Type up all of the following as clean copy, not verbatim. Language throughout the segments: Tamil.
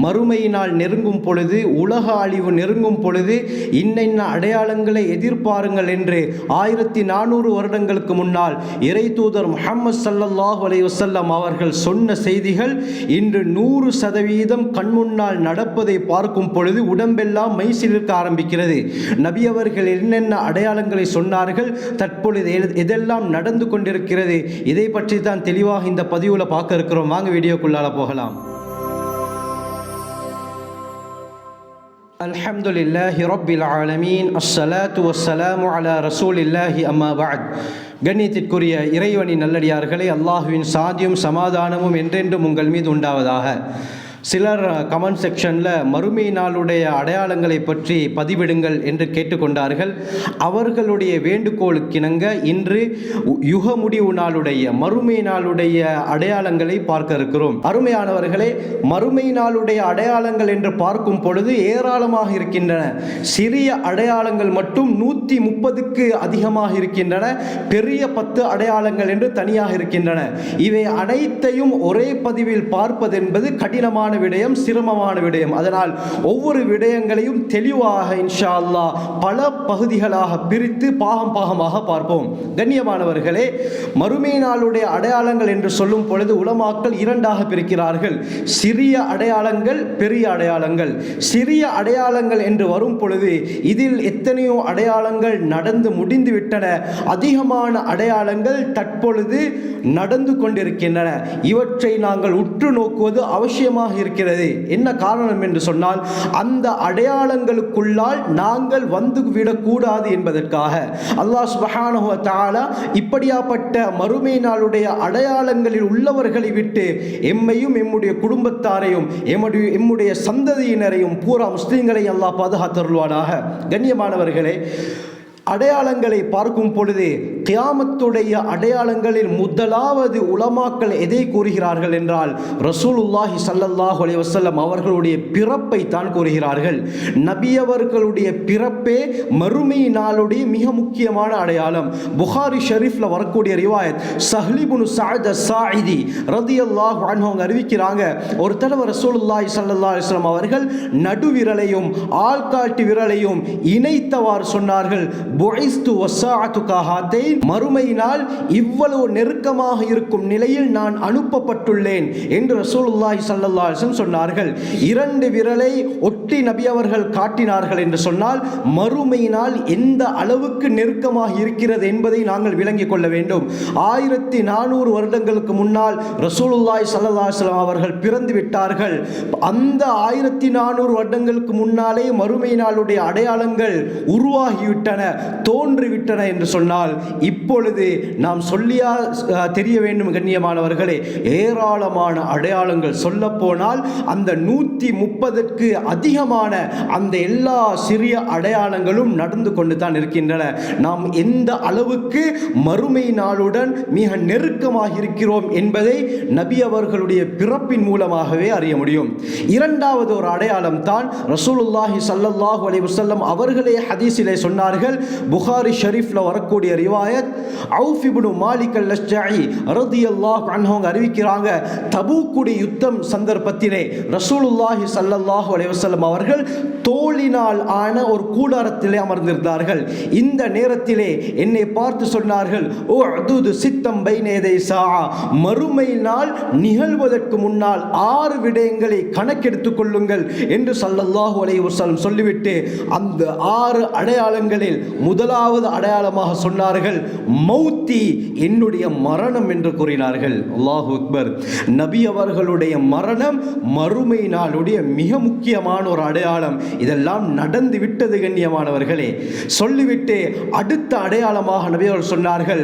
மறுமையினால் நெருங்கும் பொழுது, உலக அழிவு நெருங்கும் பொழுது இன்னென்ன அடையாளங்களை எதிர்பாருங்கள் என்று 1400 வருடங்களுக்கு முன்னால் இறை தூதர் முஹம்மது ஸல்லல்லாஹு அலைஹி வஸல்லம் அவர்கள் சொன்ன செய்திகள் இன்று 100% கண்முன்னால் நடப்பதை பார்க்கும் பொழுது உடம்பெல்லாம் மைசிலிருக்க ஆரம்பிக்கிறது. நபி அவர்கள் என்னென்ன அடையாளங்களை சொன்னார்கள், தற்பொழுது எதெல்லாம் நடந்து கொண்டிருக்கிறது, இதை பற்றி தான் தெளிவாக இந்த பதிவுல பார்க்க இருக்கிறோம். வாங்க வீடியோக்குள்ளால போகலாம். அல்ஹம்துலில்லாஹி ரப்பில் ஆலமீன், அஸ்ஸலாத்து வஸ்ஸலாமு அலா ரசூலில்லாஹி அம்மா பஅத். கண்ணியத்திற்குரிய இறைவனின் நல்லடியார்களே, அல்லாஹ்வின் சாந்தியும் சமாதானமும் என்றென்றும் உங்கள் மீது உண்டாவதாக. சிலர் கமெண்ட் செக்ஷனில் மறுமை நாளுடைய அடையாளங்களை பற்றி பதிவிடுங்கள் என்று கேட்டுக்கொண்டார்கள். அவர்களுடைய வேண்டுகோளுக்கிணங்க இன்று யுக முடிவு நாளுடைய மறுமை நாளுடைய அடையாளங்களை பார்க்க இருக்கிறோம். அருமையானவர்களே, மறுமை நாளுடைய அடையாளங்கள் என்று பார்க்கும் பொழுது ஏராளமாக இருக்கின்றன. சிறிய அடையாளங்கள் மட்டும் 130க்கு அதிகமாக இருக்கின்றன. பெரிய 10 அடையாளங்கள் என்று தனியாக இருக்கின்றன. இவை அனைத்தையும் ஒரே பதிவில் பார்ப்பதென்பது கடினமான விடயம், சிரமமான விடயம். அதனால் ஒவ்வொரு விடயங்களையும் தெளிவாக இன்ஷா அல்லாஹ் பல பகுதிகளாக பிரித்து பாகமாக பார்ப்போம். கண்ணியமானவர்களே, மறுமை நாளுடைய அடையாளங்கள் என்று சொல்லும் பொழுது உலமாக்கள் இரண்டாக பிரிக்கிறார்கள். சிறிய அடையாளங்கள், பெரிய அடையாளங்கள். சிறிய அடையாளங்கள் என்று வரும் பொழுது இதில் எத்தனையோ அடையாளங்கள் நடந்து முடிந்து விட்டன. அதிகமான அடையாளங்கள் தற்பொழுது நடந்து கொண்டிருக்கின்றன. இவற்றை நாங்கள் உற்று நோக்குவது அவசியமாக இருக்கிறது. என்ன காரணம் என்று சொன்னால், அந்த அடையாளங்களுக்குள்ளால் நாங்கள் வந்து விடக்கூடாது என்பதற்காக அல்லாஹ் சுப்ஹானஹு வ தஆலா இப்படியாப்பட்ட மறுமை நாளுடைய அடையாளங்களில் உள்ளவர்களை விட்டு எம்மையும் எம்முடைய குடும்பத்தாரையும் எம்முடைய சந்ததியினரையும் பூரா முஸ்லிம்களை அல்லாஹ் பாதுகாத்தருள்வானாக. கண்ணியமானவர்களே, அடையாளங்களை பார்க்கும் பொழுது கியாமத்துடைய அடையாளங்களில் முதலாவது உலமாக்கள் எதை கூறுகிறார்கள் என்றால், ரசூலுல்லாஹி ஸல்லல்லாஹு அலைஹி வஸல்லம் அவர்களுடைய பிறப்பை தான் கூறுகிறார்கள். நபி அவர்களுடைய பிறப்பே மறுமை நாளுடைய மிக முக்கியமான அடையாளம். புகாரி ஷரீஃப்ல வரக்கூடிய ரிவாயத், ஸஹ்ல் இப்னு ஸஅத் அஸ்-ஸாஇதி ரலியல்லாஹு அன்ஹு அறிவிக்கிறாங்க, ஒரு தடவை ரசூலுல்லாஹி ஸல்லல்லாஹு அலைஹி வஸல்லம் அவர்கள் நடுவிரலையும் ஆள்காட்டி விரலையும் இணைத்தவாறு சொன்னார்கள், புஇஸ்து வஸ்ஸாஅத்து கஹாத்தைன், மறுமையினால் இவ்வளவு நெருக்கமாக இருக்கும் நிலையில் நான் அனுப்பப்பட்டுள்ளேன் என்று ரசூலுல்லாஹி ஸல்லல்லாஹு அலைஹி வஸல்லம் சொன்னார்கள். 2 விரலை ஒட்டி நபி அவர்கள் காட்டினார்கள் என்று சொன்னால் மறுமையினால் எந்த அளவுக்கு நெருக்கமாக இருக்கிறது என்பதை நாங்கள் விளங்கிக் கொள்ள வேண்டும். 1400 வருடங்களுக்கு முன்னால் ரசூலுல்லாஹி ஸல்லல்லாஹு அலைஹி வஸல்லம் அவர்கள் பிறந்து விட்டார்கள். அந்த 1400 வருடங்களுக்கு முன்னாலே மறுமை நாளுடைய அடையாளங்கள் உருவாகிவிட்டன, தோன்றிவிட்டன என்று சொன்னால் இப்பொழுது நாம் சொல்லியா தெரிய வேண்டும். கண்ணியமானவர்களே, ஏராளமான அடையாளங்கள் சொல்ல போனால் அந்த 130க்கு அதிகமான அந்த எல்லா சிறிய அடையாளங்களும் நடந்து கொண்டு தான் இருக்கின்றன. நாம் எந்த அளவுக்கு மறுமை நாளுடன் மிக நெருக்கமாக இருக்கிறோம் என்பதை நபி அவர்களுடைய பிறப்பின் மூலமாகவே அறிய முடியும். இரண்டாவது ஒரு அடையாளம் தான் ரசூலுல்லாஹி ஸல்லல்லாஹு அலைஹி வஸல்லம் அவர்களே ஹதீஸிலே சொன்னார்கள். புகாரி ஷரீஃப்ல வரக்கூடிய ரிவாயத், அவுஃப் இப்னு மாலிக் அல்-அஷ்ஜாஇ ரலியல்லாஹு அன்ஹு அறிவிக்கிறாங்க, தபூக்குடைய யுத்தம் சந்தர்ப்பத்திலே ரசூலுல்லாஹி ஸல்லல்லாஹு அலைஹி வஸல்லம் அவர்கள் தோளினால் ஆன ஒரு கூடாரத்திலே அமர்ந்திருந்தார்கள். இந்த நேரத்திலே என்னை பார்த்து சொன்னார்கள், ஓ அதுது சித்தம் பைனேதை சாஆ, மறுமை நாள் நிகழ்வதற்கு முன்னால் 6 விடயங்களை கணக்கெடுத்துக் கொள்ளுங்கள் என்று ஸல்லல்லாஹு அலைஹி வஸல்லம் சொல்லிவிட்டு அந்த 6 அடையாளங்களில் முதலாவது அடையாளமாக சொன்னார்கள், மௌத்தி, என்னுடைய மரணம் என்று கூறினார்கள். அல்லாஹு அக்பர். நபி அவர்களுடைய மரணம் மறுமை நாளுடைய மிக முக்கியமான ஒரு அடையாளம். இதெல்லாம் நடந்து விட்டது கண்ணியமானவர்களே. சொல்லிவிட்டு அடுத்த அடையாளமாக நபி அவர்கள் சொன்னார்கள்,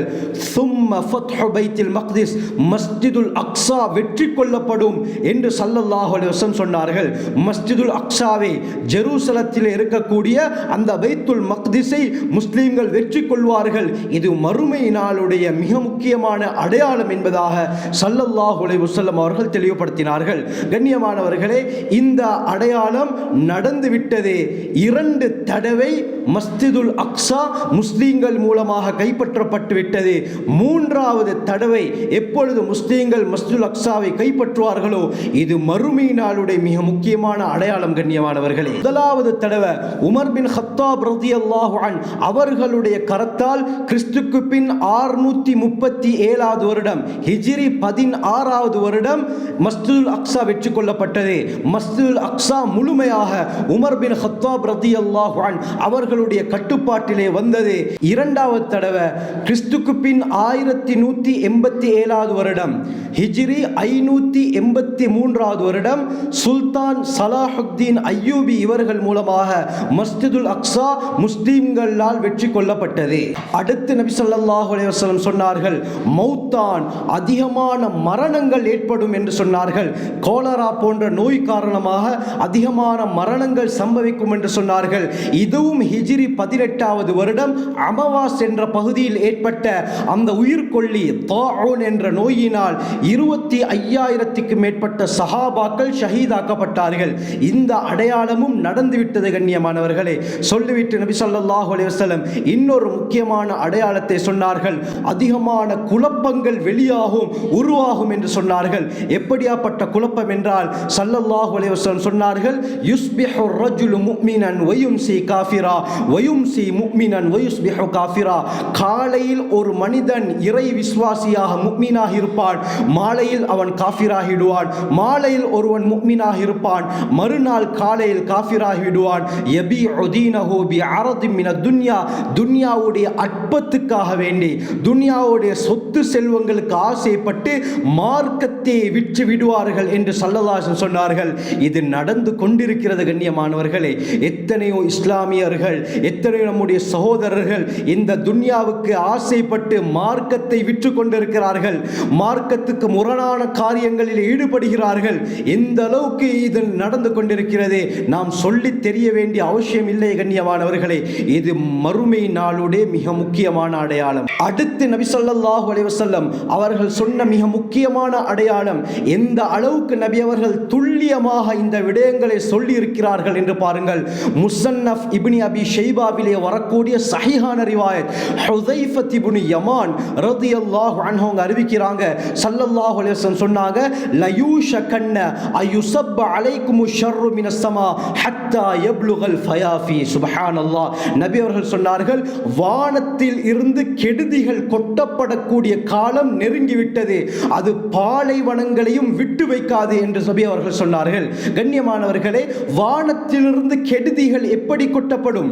சும்ம ஃபத்ஹு பைத்துல் மக்திஸ், மஸ்ஜிதுல் அக்ஸா வெற்றி கொள்ளப்படும் என்று ஸல்லல்லாஹு அலைஹி வஸல்லம் சொன்னார்கள். மஸ்ஜிதுல் அக்ஸாவை, ஜெருசலத்தில் இருக்கக்கூடிய அந்த பைத்துல் மக்திஸை முஸ்லிம்கள் வெற்றி கொள்வார்கள். இது மறுமை நாளுடைய மிக முக்கியமான அடையாளம் என்பதாக ஸல்லல்லாஹு அலைஹி வஸல்லம் அவர்கள் தெளிவுபடுத்தினார்கள். கண்ணியமானவர்களே, இந்த அடையாளம் நடந்துவிட்டது. 2 தடவை மஸ்ஜிதுல் அக்ஸா முஸ்லீம்கள் மூலமாக கைப்பற்றப்பட்டு விட்டது. மூன்றாவது தடவை எப்பொழுது முஸ்லீம்கள் மஸ்ஜிதுல் அக்ஸாவை கைப்பற்றுவார்களோ இது மறுமை நாளுடைய மிக முக்கியமான அடையாளம். கண்ணியமானவர்களே, முதலாவது தடவை உமர் பின் கத்தாப் ரலியல்லாஹு அன்ஹு அவர்களுடைய கரத்தால் கிறிஸ்துக்கு பின் 637வது வருடம் ஹிஜ்ரி 16வது வருடம் மஸ்ஜிதுல் அக்ஸா வெற்றி கொள்ளப்பட்டது. மஸ்ஜிதுல் அக்ஸா முழுமையாக உமர் பின் கத்தாப் ரலியல்லாஹு அன்ஹு அவர்களுடைய கட்டுப்பாட்டிலே வந்தது. இரண்டாவது தடவை கிறிஸ்துக்கு பின் 1187வது வருடம் ஹிஜ்ரி 583வது வருடம் சுல்தான் சலாஹுத்தீன் அய்யூபி இவர்கள் மூலமாக மஸ்ஜிதுல் அக்ஸா முஸ்லிம்களால் வெற்றி கொள்ளப்பட்டது. அடுத்து நபி ஸல்லல்லாஹு அலைஹி வஸல்லம் சொன்னார்கள், மௌத்தான் அதிகமான மரணங்கள் ஏற்படும் என்று சொன்னார்கள். கோலரா போன்ற நோய் காரணமாக அதிகமான மரணங்கள் சம்பவிக்கும் என்று சொன்னார்கள். இதுவும் ஹிஜ்ரி 18வது வருடம் அமவாஸ் என்ற பகுதியில் ஏற்பட்ட அந்த உயிர்கொல்லி தாஊன் என்ற நோயினால் 25,000க்கு மேற்பட்ட சஹாபாக்கள் ஷஹீதாக்கப்பட்டார்கள். இந்த அடையாளமும் நடந்துவிட்டது. கண்ணியமானவர்களே, சொல்லிவிட்டு நபி ஸல்லல்லாஹு அலைஹி வஸல்லம் இன்னொரு முக்கியமான அடையாளத்தை சொன்னார்கள். அதிகமான குழப்பங்கள் வெளியாகும் உருவாகும் என்று சொன்னார்கள். எப்படியாப்பட்ட குழப்பம் என்றால் ஸல்லல்லாஹு அலைஹி வஸல்லம் சொன்னார்கள், யுஸ்பிஹு ரஜுலு முஃமினன் வயும்சி காஃபிரா வயும்சி முஃமினன் வயுஸ்பிஹு காஃபிரா. காலையில் ஒரு மனிதன் இறை விசுவாசியாக முஃமினாக இருப்பான், மாலையில் அவன் காஃபிராகிடுவான். மாலையில் ஒருவன் முஃமினாக இருப்பான், மறுநாள் காலையில் காஃபிராகி விடுவான். யபீஉ தீனஹு பிஅரதின் மினத் துன்யா. துன்யாவுடைய அற்பத்துக்காக வேண்டி, துன்யாவுடைய சொத்து செல்வங்களுக்கு ஆசைப்பட்டு மார்க்கத்தை விற்று விடுவார்கள் என்று ஸல்லல்லாஹு அலைஹி வஸல்லம் சொன்னார்கள். இது நடந்து கொண்டிருக்கிறது. கண்ணியமானவர்களே, எத்தனையோ இஸ்லாமியர்கள், எத்தனையோ நம்முடைய சகோதரர்கள் இந்த துன்யாவுக்கு ஆசைப்பட்டு மார்க்கத்தை விற்று கொண்டிருக்கிறார்கள். மார்க்கத்துக்கு முரணான காரியங்களில் ஈடுபடுகிறார்கள். எந்த அளவுக்கு இது நடந்து கொண்டிருக்கிறது நாம் சொல்லி தெரிய வேண்டிய அவசியம் இல்லை. கண்ணியமானவர்களே, இது மறுமை நாளுடைய மிக முக்கியமான அடையாளம். அடுத்து நபி ஸல்லல்லாஹு அலைஹி வஸல்லம் அவர்கள் சொன்ன மிக முக்கியமான அடையாளம், எந்த அளவுக்கு நபி அவர்கள் துல்லியமாக இந்த விடயங்களை சொல்லி இருக்கிறார்கள் என்று பாருங்கள். முஸன்னஃப் இப்னு அபி ஷைபாவிலே வரக்கூடிய சஹீஹான ரிவாயத், ஹுதைஃபத் இப்னு யமான் ரலியல்லாஹு அன்ஹு அறிவிக்கிறாங்க, ஸல்லல்லாஹு அலைஹி வஸல்லம் சொன்னாங்க, லயூஷகன்ன அயுஸப்ப அலைக்குமு ஷர்ரு மினஸ் ஸமா ஹத்தா யப்லுகல் ஃபயாஃபி. சுப்ஹானல்லாஹ். நபி அவர்கள் சொன்னார்கள், வானத்தில் இருந்து கெடுதிகள் கொட்டப்படக்கூடிய காலம் நெருங்கிவிட்டது, அது பாலைவனங்களையும் விட்டு வைக்காது என்று நபி அவர்கள் சொன்னார்கள். கண்ணியமானவர்களே, வானத்திலிருந்து கெடுதிகள் எப்படி கொட்டப்படும்?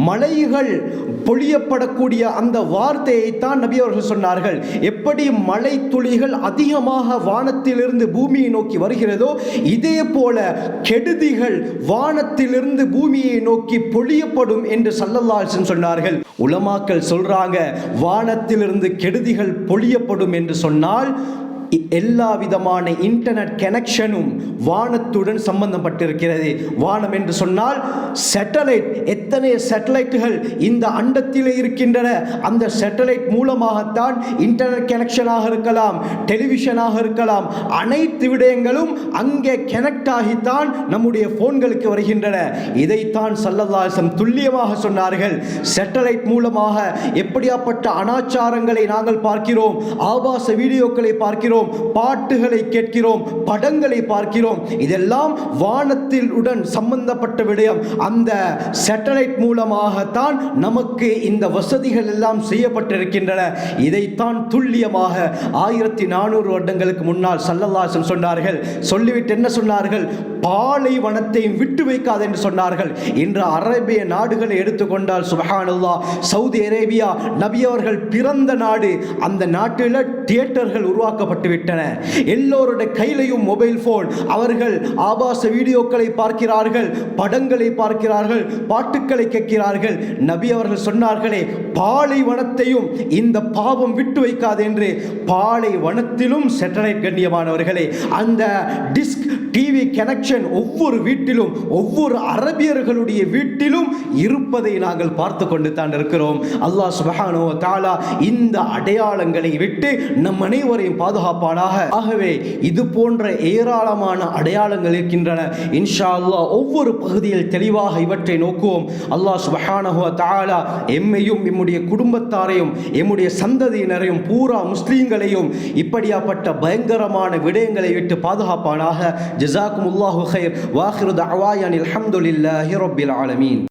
மலைகள் பொழியப்படக்கூடிய அந்த வார்த்தையை தான் நபி அவர்கள் சொன்னார்கள். எப்படி மழை துளிகள் அதிகமாக வானத்திலிருந்து பூமியை நோக்கி வருகிறதோ, இதே போல கெடுதிகள் வானத்திலிருந்து பூமியை நோக்கி பொழியப்படும் என்று ஸல்லல்லாஹு அலைஹி வஸல்லம் சொன்னார்கள். உலமாக்கள் சொல்றாங்க, வானத்திலிருந்து கெடுதிகள் பொழியப்படும் என்று சொன்னால் எல்லா விதமான இன்டர்நெட் கனெக்ஷனும் வானத்துடன் சம்பந்தப்பட்டிருக்கிறது. வானம் என்று சொன்னால் சேட்டலைட். எத்தனை சேட்டலைட்டுகள் இந்த அண்டத்திலே இருக்கின்றன. அந்த சேட்டலைட் மூலமாகத்தான் இன்டர்நெட் கனெக்ஷனாக இருக்கலாம், டெலிவிஷனாக இருக்கலாம், அனைத்து விடயங்களும் அங்கே கனெக்ட் ஆகித்தான் நம்முடைய போன்களுக்கு வருகின்றன. இதைத்தான் ஸல்லல்லாஹு அலைஹி வஸல்லம் துல்லியமாக சொன்னார்கள். சேட்டலைட் மூலமாக எப்படியாப்பட்ட அனாச்சாரங்களை நாங்கள் பார்க்கிறோம், ஆபாச வீடியோக்களை பார்க்கிறோம், பாட்டுகளை கேட்கிறோம், படங்களை பார்க்கிறோம். இதெல்லாம் வானத்தில் உடன் சம்பந்தப்பட்ட விடயம். அந்த சேட்டலைட் மூலமாகத்தான் நமக்கு இந்த வசதிகள் எல்லாம் செய்யப்பட்டிருக்கின்றன. இதைத்தான் துல்லியமாக 1400 வருடங்களுக்கு முன்னால் ஸல்லல்லாஹு அலைஹி வஸல்லம் சொன்னார்கள். சொல்லிவிட்டு என்ன சொன்னார்கள்? பாலைவனத்தையும் விட்டு வைக்காது என்று சொன்னார்கள். இன்று அரேபிய நாடுகளை எடுத்துக்கொண்டால் சுப்ஹானல்லாஹ், சவுதி அரேபியா நபி அவர்கள் பிறந்த நாடு. அந்த நாட்டில் தியேட்டர்கள் உருவாக்கப்பட்டு விட்டன. எல்லோருடைய கையிலையும் மொபைல் போன். அவர்கள் ஆபாச வீடியோக்களை பார்க்கிறார்கள், படங்களை பார்க்கிறார்கள், பாட்டுக்களை கேட்கிறார்கள். நபி அவர்கள் சொன்னார்களே, பாலைவனத்தையும் இந்த பாவம் விட்டு வைக்காது என்று. பாலைவனத்திலும் சேட்டலைட். கண்ணியமானவர்களே, அந்த டிஸ்க் டிவி கனெக்ஷன் ஒவ்வொரு வீட்டிலும், ஒவ்வொரு அரபியர்களுடைய வீட்டிலும் இருப்பதை நாங்கள் பார்த்து கொண்டு தான் இருக்கிறோம். அல்லாஹ் சுப்ஹானஹு வ தஆலா இந்த அடையாளங்களை விட்டு நம் அனைவரையும் பாதுகாப்பானாக. பாதுகாப்பானாக. ஆகவே இது போன்ற ஏராளமான அடையாளங்கள் இருக்கின்றன. இன்ஷா அல்லாஹ் ஒவ்வொரு பகுதியில் தெளிவாக இவற்றை நோக்குவோம். அல்லாஹ் சுப்ஹானஹு வ தஆலா எம்மையும் எம்முடைய குடும்பத்தாரையும் எம்முடைய சந்ததியினரையும் பூரா முஸ்லீம்களையும் இப்படியாப்பட்ட பயங்கரமான விடயங்களை விட்டு பாதுகாப்பானாக. ஜஸாக்குமுல்லாஹு கைர். வாஹிரு தஅவானா அல்ஹம்துலில்லாஹி ரப்பில் ஆலமீன்.